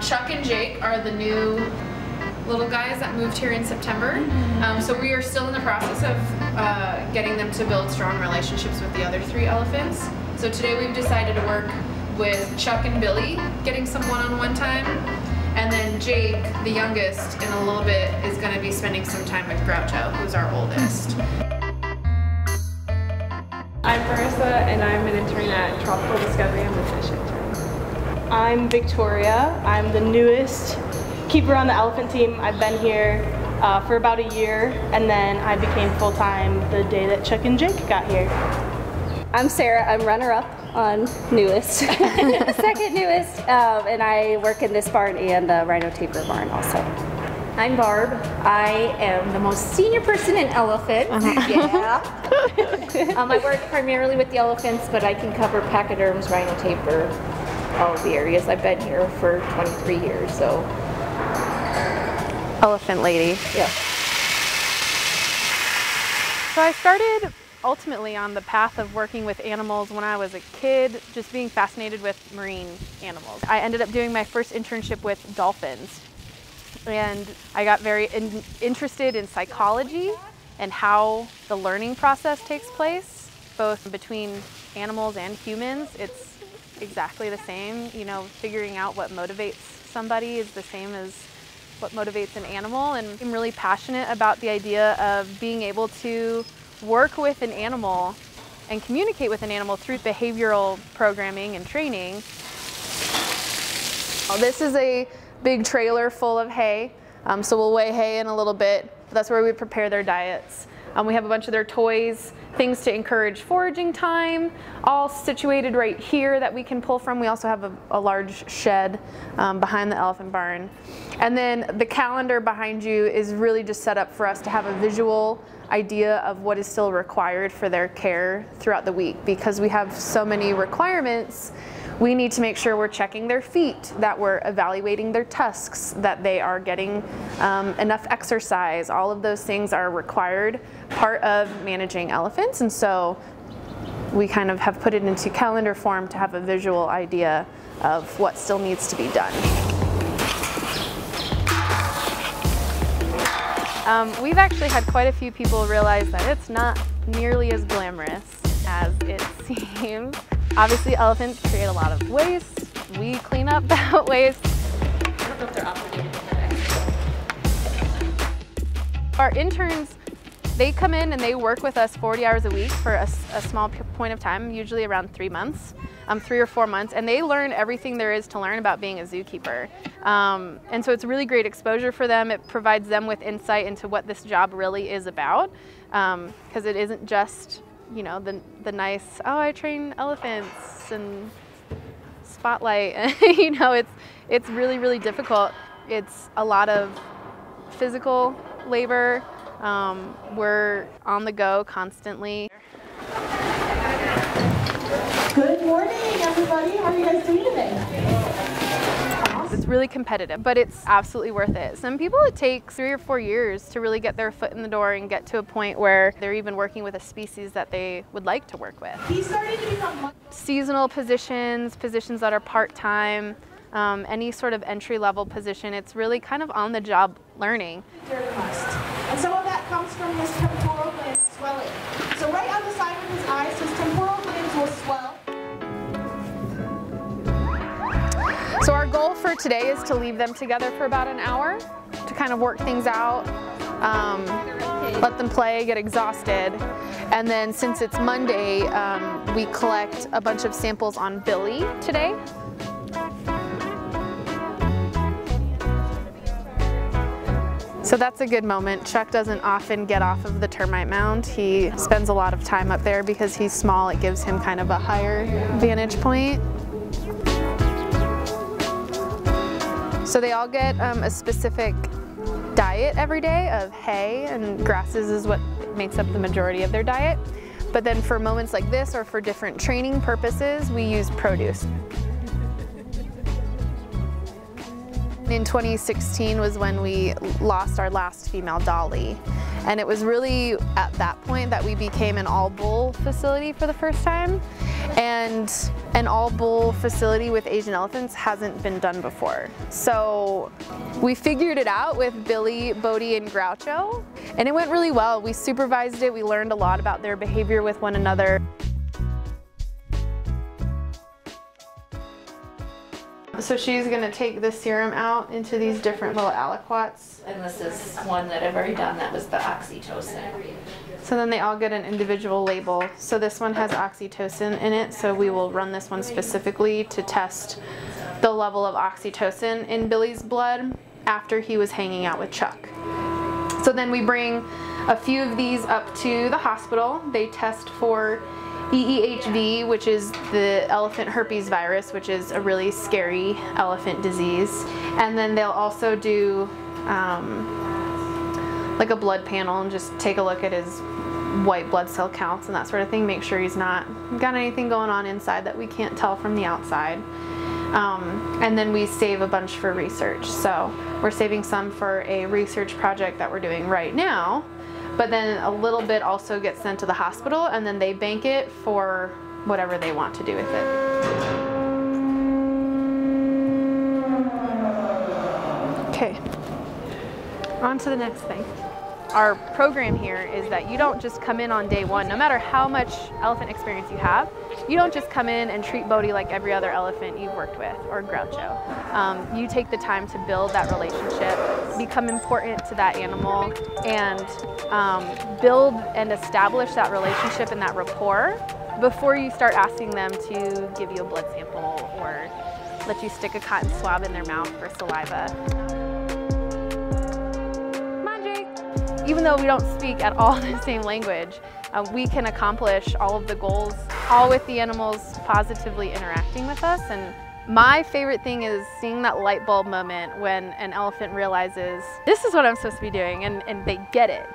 Chuck and Jake are the new little guys that moved here in September. So we are still in the process of getting them to build strong relationships with the other 3 elephants. So today we've decided to work with Chuck and Billy, getting some one-on-one time. And then Jake, the youngest, in a little bit is going to be spending some time with Groucho, who's our oldest. I'm Marissa, and I'm an intern at Tropical Discovery. I'm the fish intern. I'm Victoria. I'm the newest keeper on the elephant team. I've been here for about a year, and then I became full-time the day that Chuck and Jake got here. I'm Sarah. I'm runner-up on newest, second newest, and I work in this barn and the rhino taper barn also. I'm Barb. I am the most senior person in elephants. Yeah. I work primarily with the elephants, but I can cover pachyderms, rhino taper, all of the areas. I've been here for 23 years, so. Elephant lady. Yeah. So I started ultimately on the path of working with animals when I was a kid, just being fascinated with marine animals. I ended up doing my first internship with dolphins, and I got very interested in psychology and how the learning process takes place, both between animals and humans. It's exactly the same, you know, figuring out what motivates somebody is the same as what motivates an animal, and I'm really passionate about the idea of being able to work with an animal and communicate with an animal through behavioral programming and training. This is a big trailer full of hay, so we'll weigh hay in a little bit. That's where we prepare their diets. We have a bunch of their toys, things to encourage foraging time, all situated right here that we can pull from. We also have a large shed behind the elephant barn. And then the calendar behind you is really just set up for us to have a visual idea of what is still required for their care throughout the week. Because we have so many requirements, we need to make sure we're checking their feet, that we're evaluating their tusks, that they are getting enough exercise. All of those things are required part of managing elephants, and so we kind of have put it into calendar form to have a visual idea of what still needs to be done. We've actually had quite a few people realize that it's not nearly as glamorous as it seems. Obviously, elephants create a lot of waste. We clean up that waste. I don't know if they're operating today. Our interns, they come in and they work with us 40 hours a week for a small point of time, usually around 3 months, 3 or 4 months, and they learn everything there is to learn about being a zookeeper. And so it's really great exposure for them. It provides them with insight into what this job really is about, because it isn't just, you know, the nice, oh, I train elephants and spotlight. You know, it's really, really difficult. It's a lot of physical labor. We're on the go constantly. Good morning, everybody. How are you guys doing today? It's really competitive, but it's absolutely worth it. Some people, it takes 3 or 4 years to really get their foot in the door and get to a point where they're even working with a species that they would like to work with. He's starting to become seasonal positions that are part-time, any sort of entry-level position. It's really kind of on-the-job learning. And some of that comes from his temporal glands swelling. So right on the side of his eyes, his temporal glands will swell. So our goal for today is to leave them together for about an hour to kind of work things out, let them play, get exhausted. And then since it's Monday, we collect a bunch of samples on Billy today. So that's a good moment. Chuck doesn't often get off of the termite mound. He spends a lot of time up there because he's small. It gives him kind of a higher vantage point. So they all get a specific diet every day of hay, and grasses is what makes up the majority of their diet. But then for moments like this or for different training purposes, we use produce. In 2016 was when we lost our last female dolly, and it was really at that point that we became an all-bull facility for the first time. And an all-bull facility with Asian elephants hasn't been done before. So we figured it out with Billy, Bodhi, and Groucho, and it went really well. We supervised it, we learned a lot about their behavior with one another. So she's gonna take the serum out into these different little aliquots. And this is one that I've already done, that was the oxytocin. So then they all get an individual label. So this one has oxytocin in it, so we will run this one specifically to test the level of oxytocin in Billy's blood after he was hanging out with Chuck. So then we bring a few of these up to the hospital. They test for EEHV, which is the elephant herpes virus, which is a really scary elephant disease. And then they'll also do like a blood panel and just take a look at his white blood cell counts and that sort of thing, make sure he's not got anything going on inside that we can't tell from the outside. And then we save a bunch for research. So we're saving some for a research project that we're doing right now, but then a little bit also gets sent to the hospital, and then they bank it for whatever they want to do with it. Okay, on to the next thing. Our program here is that you don't just come in on day one, no matter how much elephant experience you have, you don't just come in and treat Bodhi like every other elephant you've worked with, or Groucho. You take the time to build that relationship, become important to that animal, and build and establish that relationship and that rapport before you start asking them to give you a blood sample or let you stick a cotton swab in their mouth for saliva. Even though we don't speak at all the same language, we can accomplish all of the goals, all with the animals positively interacting with us. And my favorite thing is seeing that light bulb moment when an elephant realizes, this is what I'm supposed to be doing, and they get it.